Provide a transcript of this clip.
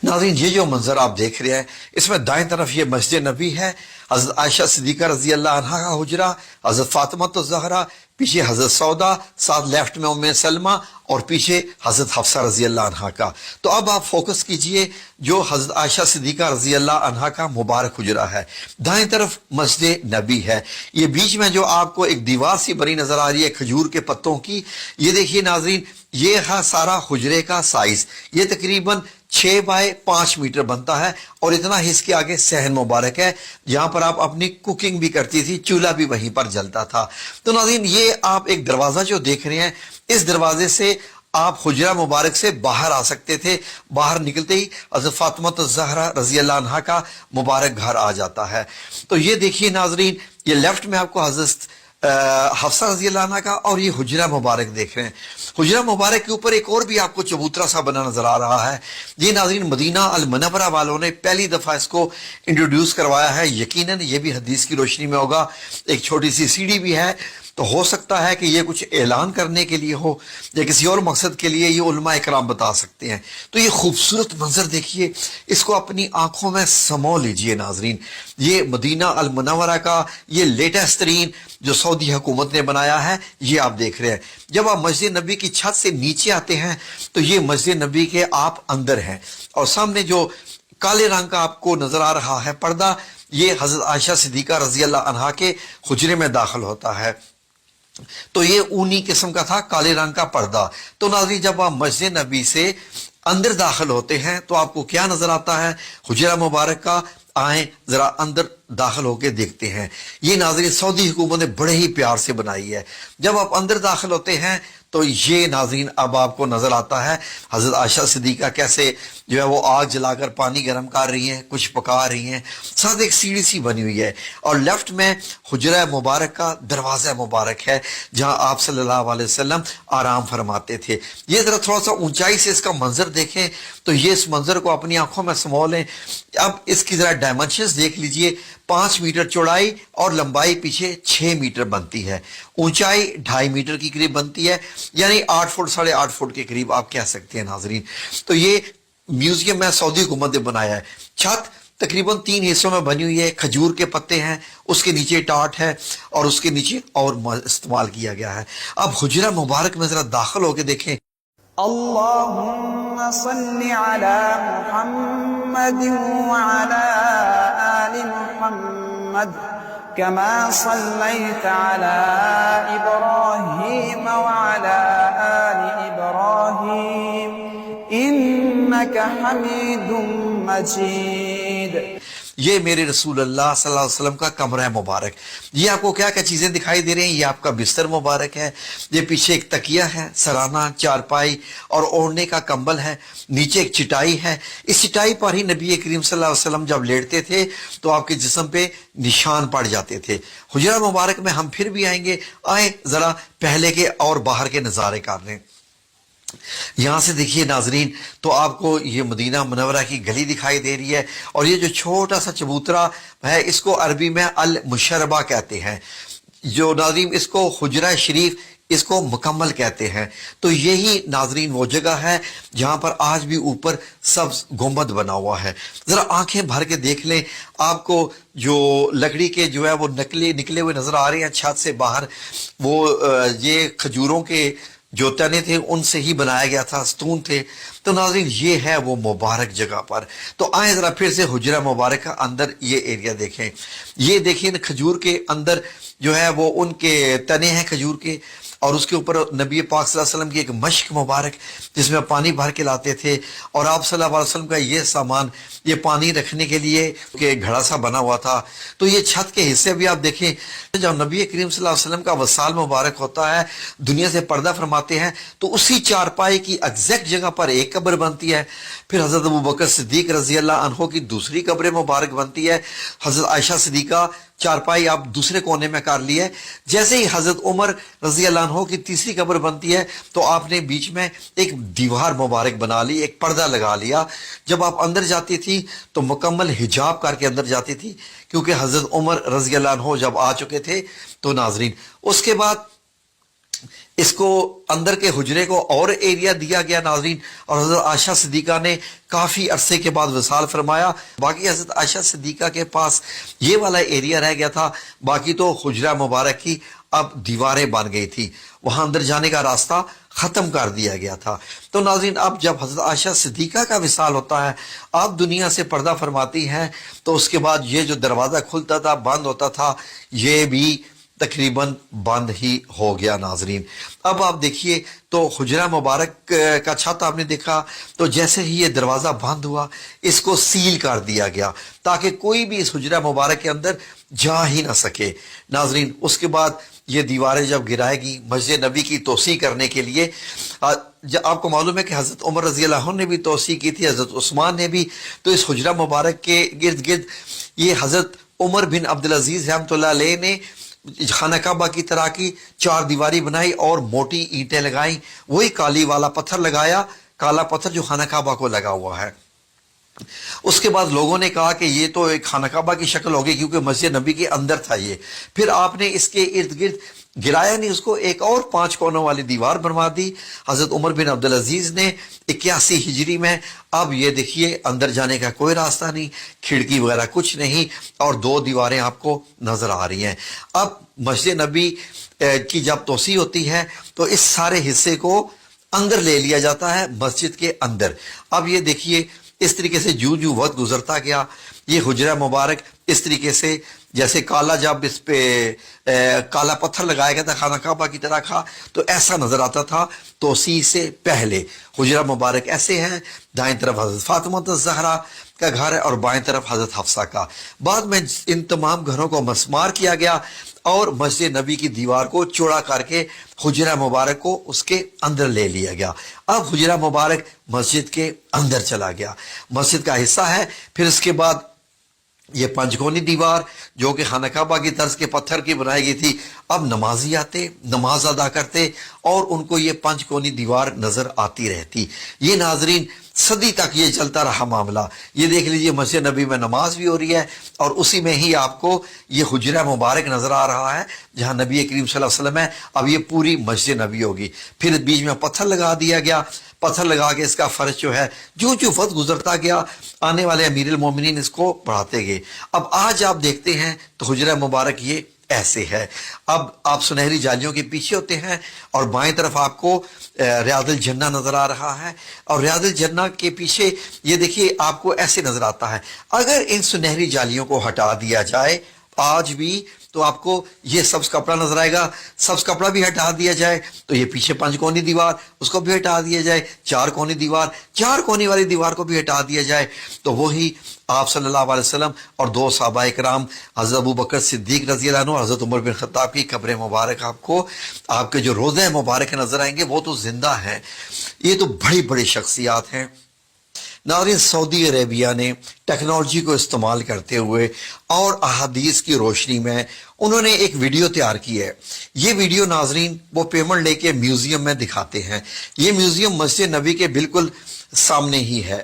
नाज़रीन, ये जो मंजर आप देख रहे हैं, इसमें दाएं तरफ ये मस्जिद नबी है, हजरत आयशा सिद्दीका रजी अल्लाह अन्हा का हुजरा, हजरत फातिमा तो ज़हरा, पीछे हजरत सौदा, साथ लेफ्ट में उम्मे सलमा और पीछे हजरत हफ्सा रजी अल्लाह अन्हा का। तो अब आप फोकस कीजिए जो हजरत आयशा सिद्दीका रजी अल्लाह अन्हा का मुबारक हुजरा है, दाएं तरफ मस्जिद नबी है। ये बीच में जो आपको एक दीवार सी बनी नजर आ रही है खजूर के पत्तों की, ये देखिए नाज़रीन, ये है सारा हुजरे का साइज। ये तकरीबन 6 बाय 5 मीटर बनता है और इतना ही इसके आगे सहन मुबारक है, जहां पर आप अपनी कुकिंग भी करती थी, चूल्हा भी वहीं पर जलता था। तो नाज़रीन, ये आप एक दरवाजा जो देख रहे हैं, इस दरवाजे से आप हुजरा मुबारक से बाहर आ सकते थे। बाहर निकलते ही हज़रत फातिमा ज़हरा रज़ी अल्लाह अन्हा का मुबारक घर आ जाता है। तो ये देखिए नाज़रीन, ये लेफ्ट में आपको हज़रत हफ्सा रज़ी अल्लाह अन्हा का और ये हुजरा मुबारक देख रहे हैं। हुजरा मुबारक के ऊपर एक और भी आपको चबूतरा सा बना नजर आ रहा है। ये नाज़रीन मदीना अल मुनव्वरा वालों ने पहली दफा इसको इंट्रोड्यूस करवाया है। यकीनन ये भी हदीस की रोशनी में होगा। एक छोटी सी सीढ़ी भी है, तो हो सकता है कि ये कुछ ऐलान करने के लिए हो या किसी और मकसद के लिए, ये उलमा इकराम बता सकते हैं। तो ये खूबसूरत मंजर देखिए, इसको अपनी आंखों में समो लीजिए नाजरीन। ये मदीना अल मुनव्वरा का ये लेटेस्ट तरीन जो सऊदी हुकूमत ने बनाया है, ये आप देख रहे हैं। जब आप मस्जिद नबी की छत से नीचे आते हैं तो ये मस्जिद नबी के आप अंदर हैं और सामने जो काले रंग का आपको नजर आ रहा है पर्दा, ये हजरत आयशा सिद्दीका रजी अल्लाह अन्हा के हुजरे में दाखिल होता है। तो ये ऊनी किस्म का था, काले रंग का पर्दा। तो नाज़रीन, जब आप मस्जिद नबी से अंदर दाखिल होते हैं तो आपको क्या नजर आता है? हुजरा मुबारक का। आए जरा अंदर दाखिल होके देखते हैं। ये नाज़रीन सऊदी हुकूमत ने बड़े ही प्यार से बनाई है। जब आप अंदर दाखिल होते हैं तो ये नाज़रीन अब आपको नजर आता है हजरत आयशा सिद्दीका कैसे जो है वो आग जलाकर पानी गर्म कर रही हैं, कुछ पका रही हैं। साथ एक सीढ़ी सी बनी हुई है और लेफ्ट में हुजरा मुबारक का दरवाज़ा मुबारक है, जहां आप सल्लल्लाहु अलैहि वसल्लम आराम फरमाते थे। ये जरा थोड़ा सा ऊंचाई से इसका मंजर देखें तो ये इस मंजर को अपनी आंखों में समो लें। अब इसकी जरा डायमेंशंस देख लीजिए। 5 मीटर चौड़ाई और लंबाई पीछे 6 मीटर बनती है, ऊंचाई 2.5 मीटर की करीब बनती है, यानी 8 फुट 8.5 फुट के करीब आप कह सकते हैं नाजरीन। तो ये म्यूजियम में सऊदी हुकूमत ने बनाया है। छत तकरीबन 3 हिस्सों में बनी हुई है। खजूर के पत्ते हैं, उसके नीचे टाट है और उसके नीचे और इस्तेमाल किया गया है। अब हुजरा मुबारक में जरा दाखिल होकर देखें। अल्लाहुम्मा सल्लि अला मुहम्मद व अला आलि मुहम्मद कमा सल्लैता अला इब्राहीम व अला आलि इब्राहीम इन्नका हमीदुम मजीद। ये मेरे रसूल अल्लाह सल्लल्लाहु अलैहि वसल्लम का कमरा है मुबारक। ये आपको क्या क्या चीजें दिखाई दे रही हैं? ये आपका बिस्तर मुबारक है, ये पीछे एक तकिया है, सराना, चारपाई और ओढ़ने का कंबल है, नीचे एक चटाई है। इस चटाई पर ही नबी करीम सल्लल्लाहु अलैहि वसल्लम जब लेटते थे तो आपके जिस्म पे निशान पड़ जाते थे। हुजरा मुबारक में हम फिर भी आएंगे। आए जरा पहले के और बाहर के नजारे कर लें। यहां से देखिए नाजरीन, तो आपको ये मदीना मुनव्वरा की गली दिखाई दे रही है और ये जो छोटा सा चबूतरा है इसको अरबी में अल मुशर्रबा कहते हैं। जो नाजरीन इसको हुजरा शरीफ इसको मुकम्मल कहते हैं। तो यही नाजरीन वो जगह है जहां पर आज भी ऊपर सब्ज गुंबद बना हुआ है। जरा आंखें भर के देख लें, आपको जो लकड़ी के जो है वो निकले हुए नजर आ रहे हैं छत से बाहर, वो ये खजूरों के जो तने थे उनसे ही बनाया गया था, स्तून थे। तो नाज़रीन ये है वो मुबारक जगह पर। तो आए जरा फिर से हुजरा मुबारक का अंदर ये एरिया देखें। ये देखिए खजूर के अंदर जो है वो उनके तने हैं खजूर के और उसके ऊपर नबी पाक सल्लल्लाहु अलैहि वसल्लम की एक मश्क मुबारक जिसमें पानी भर के लाते थे और आप सल्लल्लाहु अलैहि वसल्लम का ये सामान, ये पानी रखने के लिए कि घड़ा सा बना हुआ था। तो ये छत के हिस्से भी आप देखें, जब नबी करीम सल्लल्लाहु अलैहि वसल्लम का वसाल मुबारक होता है, दुनिया से पर्दा फरमाते हैं, तो उसी चारपाई की एग्जैक्ट जगह पर एक कब्र बनती है। फिर हजरत अबू बकर सिद्दीक रजी अल्लाह अन्हो की दूसरी कब्र मुबारक बनती है। हजरत आयशा सिद्दीका चारपाई आप दूसरे कोने में कर ली है। जैसे ही हजरत उमर रजी अल्लाह अन्हो की तीसरी कब्र बनती है तो आपने बीच में एक दीवार मुबारक बना ली, एक पर्दा लगा लिया। जब आप अंदर जाती थी तो मुकम्मल हिजाब करके अंदर जाती थी, क्योंकि हजरत उमर रजी अल्लाह अन्हो जब आ चुके थे। तो नाजरीन उसके बाद اس کو اندر کے حجرے کو اور ایریا دیا گیا ناظرین، اور حضرت عائشہ صدیقہ نے کافی عرصے کے بعد وصال فرمایا۔ باقی حضرت عائشہ صدیقہ کے پاس یہ والا ایریا رہ گیا تھا، باقی تو حجرہ مبارک کی اب دیواریں بن گئی تھی، وہاں اندر جانے کا راستہ ختم کر دیا گیا تھا۔ تو ناظرین اب جب حضرت عائشہ صدیقہ کا وصال ہوتا ہے، آپ دنیا سے پردہ فرماتی ہیں، تو اس کے بعد یہ جو دروازہ کھلتا تھا بند ہوتا تھا یہ بھی تقریباً بند ہی ہو گیا ناظرین۔ اب آپ دیکھیے تو حجرہ مبارک کا چھت آپ نے دیکھا، تو جیسے ہی یہ دروازہ بند ہوا اس کو سیل کر دیا گیا تاکہ کوئی بھی اس حجرہ مبارک کے اندر جا ہی نہ سکے ناظرین۔ اس کے بعد یہ دیواریں جب گرائے گی مسجد نبی کی توسیع کرنے کے لیے، آپ کو معلوم ہے کہ حضرت عمر رضی اللہ عنہ نے بھی توسیع کی تھی، حضرت عثمان نے بھی، تو اس حجرہ مبارک کے گرد گرد یہ حضرت عمر بن عبدالعزیز رحمۃ اللہ علیہ نے خانہ کعبہ کی طرح کی 4 دیواری بنائی اور موٹی اینٹیں لگائیں، وہی کالی والا پتھر لگایا، کالا پتھر جو خانہ کعبہ کو لگا ہوا ہے۔ اس کے بعد لوگوں نے کہا کہ یہ تو ایک خانہ کعبہ کی شکل ہوگی کیونکہ مسجد نبی کے اندر تھا یہ، پھر آپ نے اس کے ارد گرد گرایا نہیں، اس کو ایک اور 5 کونوں والی دیوار بنوا دی حضرت عمر بن عبدالعزیز نے 81 ہجری میں۔ اب یہ دیکھیے اندر جانے کا کوئی راستہ نہیں، کھڑکی وغیرہ کچھ نہیں، اور 2 دیواریں آپ کو نظر آ رہی ہیں۔ اب مسجد نبی کی جب توسیع ہوتی ہے تو اس سارے حصے کو اندر لے لیا جاتا ہے مسجد کے اندر۔ اب یہ دیکھیے اس طریقے سے جو وقت گزرتا گیا یہ حجرہ مبارک اس طریقے سے جیسے کالا، جب اس پہ کالا پتھر لگایا گیا تھا خانہ کعبہ کی طرح کا تو ایسا نظر آتا تھا توسیع سے پہلے۔ حجرہ مبارک ایسے ہے، دائیں طرف حضرت فاطمہ الزہرا کا گھر ہے اور بائیں طرف حضرت حفصہ کا۔ بعد میں ان تمام گھروں کو مسمار کیا گیا اور مسجد نبی کی دیوار کو چوڑا کر کے حجرہ مبارک کو اس کے اندر لے لیا گیا۔ اب حجرہ مبارک مسجد کے اندر چلا گیا، مسجد کا حصہ ہے۔ پھر اس کے بعد یہ 5 کونی دیوار جو کہ خانہ کعبہ کی طرز کے پتھر کی بنائی گئی تھی، اب نمازی آتے نماز ادا کرتے اور ان کو یہ 5 کونی دیوار نظر آتی رہتی۔ یہ ناظرین صدی تک یہ چلتا رہا معاملہ۔ یہ دیکھ لیجئے مسجد نبی میں نماز بھی ہو رہی ہے اور اسی میں ہی آپ کو یہ حجرہ مبارک نظر آ رہا ہے جہاں نبی کریم صلی اللہ علیہ وسلم ہے۔ اب یہ پوری مسجد نبی ہوگی، پھر بیچ میں پتھر لگا دیا گیا، پتھر لگا کے اس کا فرش جو ہے جو وقت گزرتا گیا آنے والے امیر المومنین اس کو بڑھاتے گئے۔ اب آج آپ دیکھتے ہیں تو حجرہ مبارک یہ ایسے ہے۔ اب آپ سنہری جالیوں کے پیچھے ہوتے ہیں اور بائیں طرف آپ کو ریاض الجنہ نظر آ رہا ہے، اور ریاض الجنہ کے پیچھے یہ دیکھیے آپ کو ایسے نظر آتا ہے۔ اگر ان سنہری جالیوں کو ہٹا دیا جائے آج بھی تو آپ کو یہ سبز کپڑا نظر آئے گا، سبز کپڑا بھی ہٹا دیا جائے تو یہ پیچھے 5 کونی دیوار اس کو بھی ہٹا دیا جائے، 4 کونی دیوار 4 کونی والی دیوار کو بھی ہٹا دیا جائے تو وہی آپ صلی اللہ علیہ وسلم اور 2 صحابہ کرام حضرت ابوبکر صدیق رضی اللہ عنہ، حضرت عمر بن خطاب کی قبر مبارک آپ کو آپ کے جو روضہ مبارک نظر آئیں گے وہ تو زندہ ہیں۔ یہ تو بڑی بڑی شخصیات ہیں ناظرین۔ سعودی عربیہ نے ٹیکنالوجی کو استعمال کرتے ہوئے اور احادیث کی روشنی میں انہوں نے ایک ویڈیو تیار کی ہے۔ یہ ویڈیو ناظرین وہ پیمنٹ لے کے میوزیم میں دکھاتے ہیں۔ یہ میوزیم مسجد نبی کے بالکل سامنے ہی ہے۔